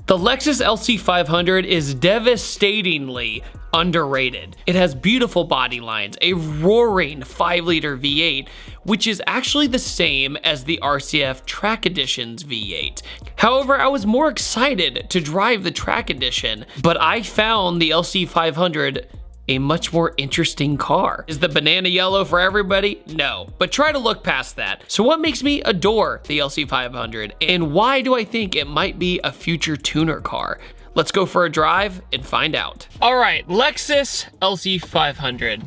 The Lexus LC500 is devastatingly underrated. It has beautiful body lines, a roaring 5-liter V8, which is actually the same as the RCF Track Edition's V8. However, I was more excited to drive the Track Edition, but I found the LC500 a much more interesting car. Is the banana yellow for everybody? No, but try to look past that. So what makes me adore the LC500, and why do I think it might be a future tuner car? Let's go for a drive and find out. All right, Lexus LC500.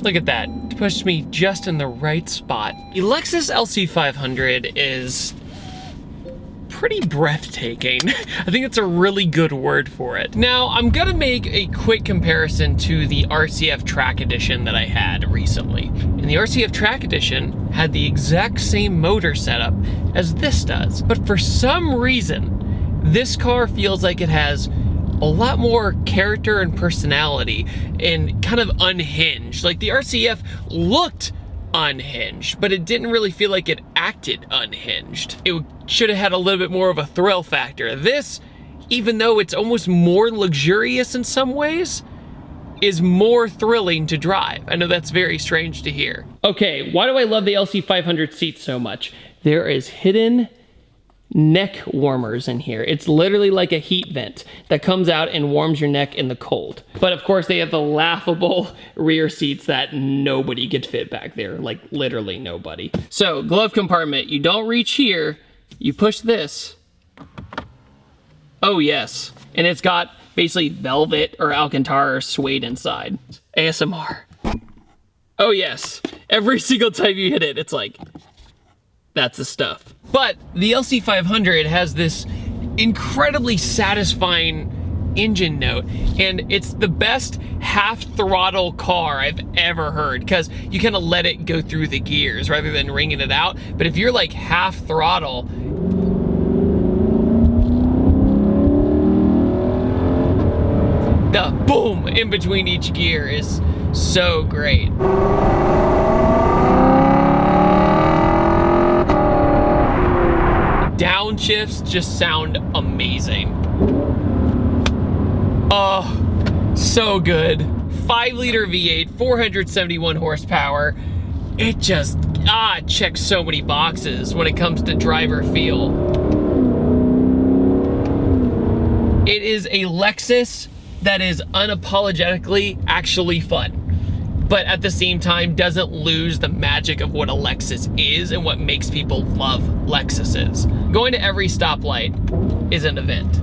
Look at that, it pushed me just in the right spot. The Lexus LC500 is pretty breathtaking. I think it's a really good word for it. Now, I'm gonna make a quick comparison to the RCF Track Edition that I had recently. And the RCF Track Edition had the exact same motor setup as this does. But for some reason, this car feels like it has a lot more character and personality and kind of unhinged. Like the RCF looked unhinged, but it didn't really feel like it acted unhinged. It should have had a little bit more of a thrill factor. This, even though it's almost more luxurious in some ways, is more thrilling to drive. I know that's very strange to hear. Okay, why do I love the LC500 seats so much? There is hidden neck warmers in here. It's literally like a heat vent that comes out and warms your neck in the cold. But of course they have the laughable rear seats that nobody could fit back there, like literally nobody. So glove compartment, you don't reach here, you push this. Oh yes, and it's got basically velvet or Alcantara or suede inside. ASMR. Oh yes, every single time you hit it, it's like, that's the stuff. But the LC500 has this incredibly satisfying engine note, and it's the best half throttle car I've ever heard, because you kind of let it go through the gears rather than ringing it out. But if you're like half throttle, the boom in between each gear is so great. Downshifts just sound amazing. Oh, so good. 5-liter V8, 471 horsepower. It just, checks so many boxes when it comes to driver feel. It is a Lexus that is unapologetically actually fun, but at the same time doesn't lose the magic of what a Lexus is and what makes people love Lexuses. Going to every stoplight is an event.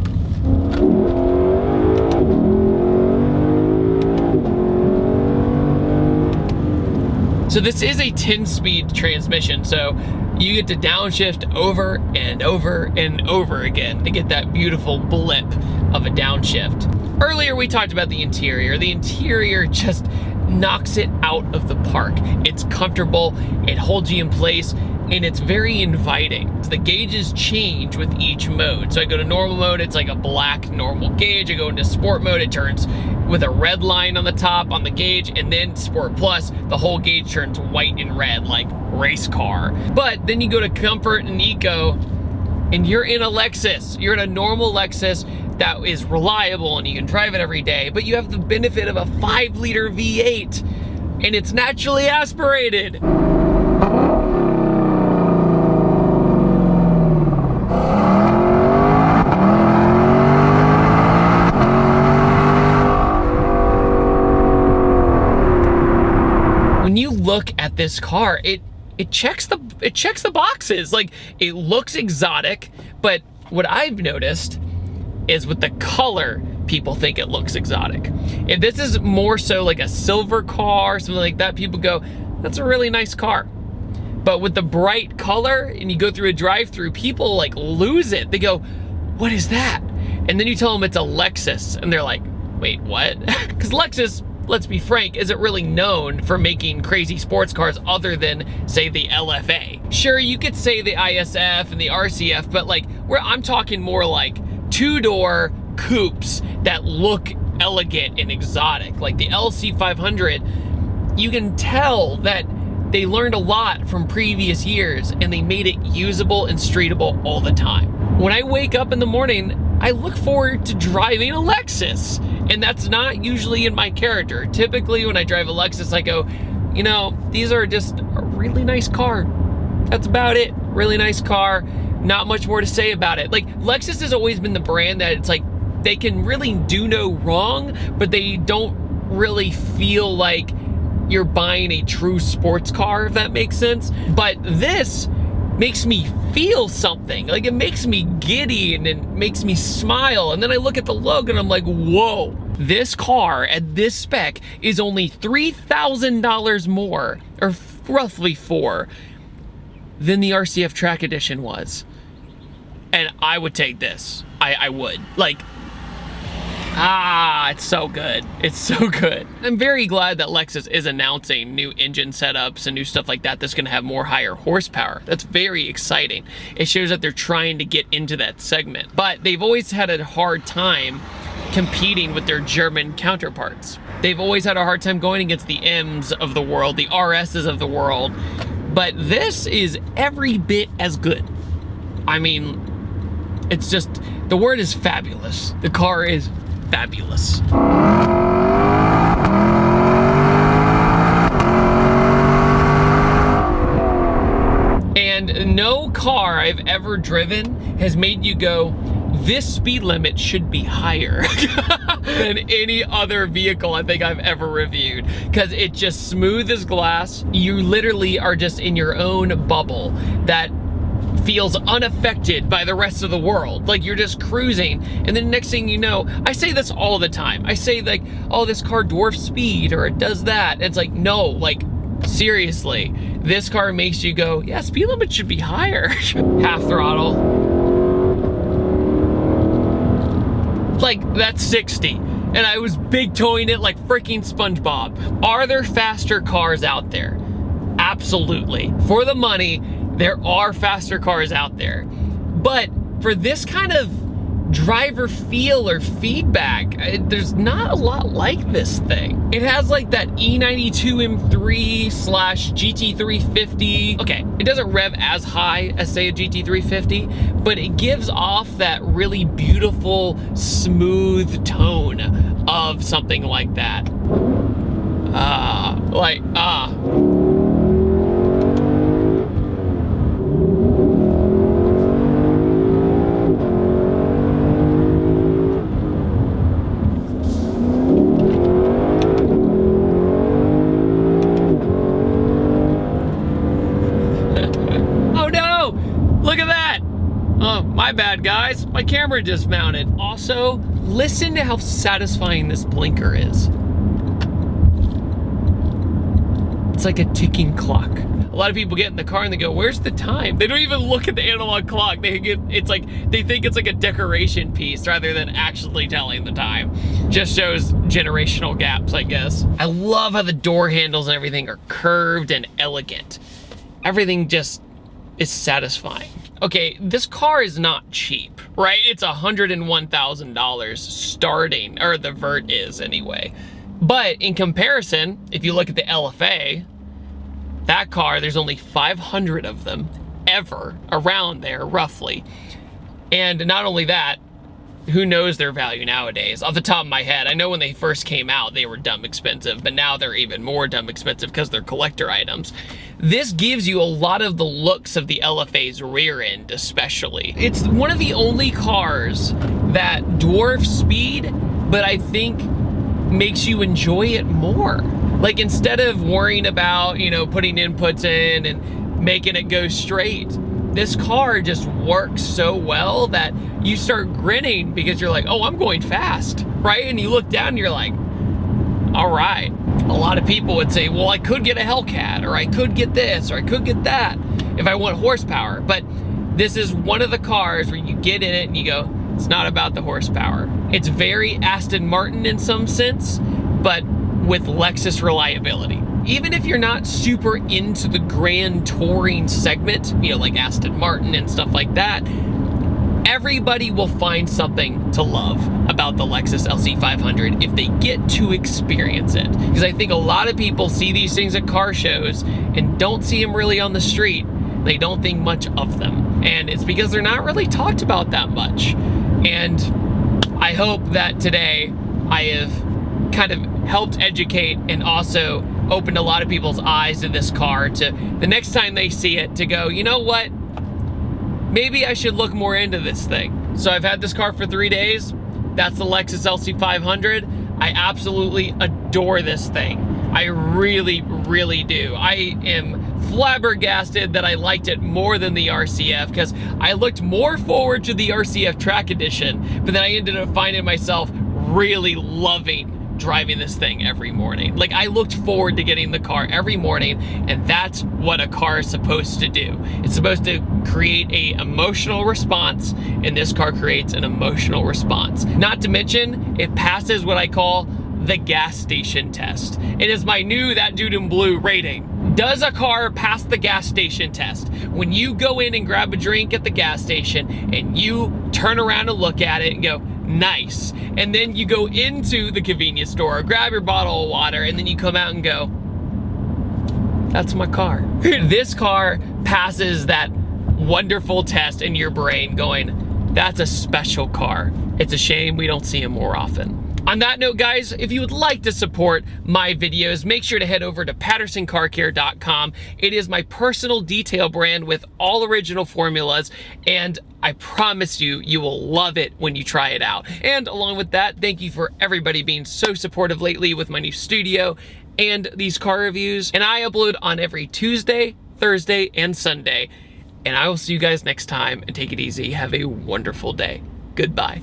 So this is a 10-speed transmission, so you get to downshift over and over and over again to get that beautiful blip of a downshift. Earlier we talked about the interior. The interior just knocks it out of the park. It's comfortable, it holds you in place, and it's very inviting. The gauges change with each mode. So I go to normal mode, it's like a black normal gauge. I go into sport mode, it turns with a red line on the top on the gauge, and then Sport Plus, the whole gauge turns white and red like race car. But then you go to comfort and eco, and you're in a Lexus. You're in a normal Lexus that is reliable and you can drive it every day, but you have the benefit of a 5-liter V8 and it's naturally aspirated. When you look at this car, it checks the boxes. Like, it looks exotic, but what I've noticed is with the color, people think it looks exotic. If this is more so like a silver car, something like that, people go, that's a really nice car. But with the bright color and you go through a drive-through, people like lose it. They go, what is that? And then you tell them it's a Lexus and they're like, wait, what? Because Lexus, let's be frank, isn't really known for making crazy sports cars other than, say, the LFA. Sure, you could say the ISF and the RCF, but like, I'm talking more like 2-door coupes that look elegant and exotic. Like the LC500, you can tell that they learned a lot from previous years and they made it usable and streetable all the time. When I wake up in the morning, I look forward to driving a Lexus. And that's not usually in my character. Typically when I drive a Lexus, I go, you know, these are just a really nice car. That's about it. Really nice car. Not much more to say about it. Like, Lexus has always been the brand that it's like, they can really do no wrong, but they don't really feel like you're buying a true sports car, if that makes sense. But this makes me feel something. Like, it makes me giddy and it makes me smile. And then I look at the logo and I'm like, whoa, this car at this spec is only $3,000 more, or roughly $4,000, than the RCF Track Edition was. And I would take this. I would. Like, it's so good. It's so good. I'm very glad that Lexus is announcing new engine setups and new stuff like that that's gonna have more higher horsepower. That's very exciting. It shows that they're trying to get into that segment. But they've always had a hard time competing with their German counterparts. They've always had a hard time going against the M's of the world, the RS's of the world. But this is every bit as good. I mean, it's just, the word is fabulous. The car is fabulous. And no car I've ever driven has made you go, this speed limit should be higher than any other vehicle I think I've ever reviewed, because it's just smooth as glass. You literally are just in your own bubble that feels unaffected by the rest of the world. Like, you're just cruising, and then next thing you know, I say this all the time. I say like, oh, this car dwarfs speed, or it does that. And it's like, no, like, seriously, this car makes you go, yeah, speed limit should be higher. Half throttle. Like, that's 60. And I was big toeing it like freaking SpongeBob. Are there faster cars out there? Absolutely. For the money, there are faster cars out there. But for this kind of driver feel or feedback, there's not a lot like this thing. It has like that E92 M3 / GT350. Okay, it doesn't rev as high as, say, a GT350, but it gives off that really beautiful, smooth tone of something like that. My bad, guys. My camera dismounted. Also, listen to how satisfying this blinker is. It's like a ticking clock. A lot of people get in the car and they go, where's the time? They don't even look at the analog clock. They think it's like a decoration piece rather than actually telling the time. Just shows generational gaps, I guess. I love how the door handles and everything are curved and elegant. Everything just is satisfying. Okay, this car is not cheap, right? It's $101,000 starting, or the Vert is anyway. But in comparison, if you look at the LFA, that car, there's only 500 of them ever around there, roughly. And not only that, who knows their value nowadays? Off the top of my head, I know when they first came out, they were dumb expensive, but now they're even more dumb expensive because they're collector items. This gives you a lot of the looks of the LFA's rear end, especially. It's one of the only cars that dwarfs speed, but I think makes you enjoy it more. Like, instead of worrying about, you know, putting inputs in and making it go straight, this car just works so well that you start grinning because you're like, oh, I'm going fast, right? And you look down and you're like, all right. A lot of people would say, well, I could get a Hellcat, or I could get this, or I could get that if I want horsepower. But this is one of the cars where you get in it and you go, it's not about the horsepower. It's very Aston Martin in some sense, but with Lexus reliability. Even if you're not super into the grand touring segment, you know, like Aston Martin and stuff like that, everybody will find something to love about the Lexus LC500 if they get to experience it. Because I think a lot of people see these things at car shows and don't see them really on the street. They don't think much of them. and it's because they're not really talked about that much. And I hope that today I have kind of helped educate and also opened a lot of people's eyes to this car, to the next time they see it to go, you know what, maybe I should look more into this thing. So I've had this car for 3 days. That's the Lexus LC500. I absolutely adore this thing. I really, really do. I am flabbergasted that I liked it more than the RCF, because I looked more forward to the RCF Track Edition, but then I ended up finding myself really loving driving this thing every morning. Like, I looked forward to getting the car every morning, and that's what a car is supposed to do. It's supposed to create a emotional response, and this car creates an emotional response. Not to mention, it passes what I call the gas station test. It is my new ThatDudeinBlue rating. Does a car pass the gas station test? When you go in and grab a drink at the gas station and you turn around and look at it and go, nice. And then you go into the convenience store, grab your bottle of water, and then you come out and go, that's my car. This car passes that wonderful test in your brain going, that's a special car. It's a shame we don't see them more often. On that note, guys, if you would like to support my videos, make sure to head over to PattersonCarCare.com. It is my personal detail brand with all original formulas, and I promise you, you will love it when you try it out. And along with that, thank you for everybody being so supportive lately with my new studio and these car reviews. And I upload on every Tuesday, Thursday, and Sunday. And I will see you guys next time, and take it easy. Have a wonderful day. Goodbye.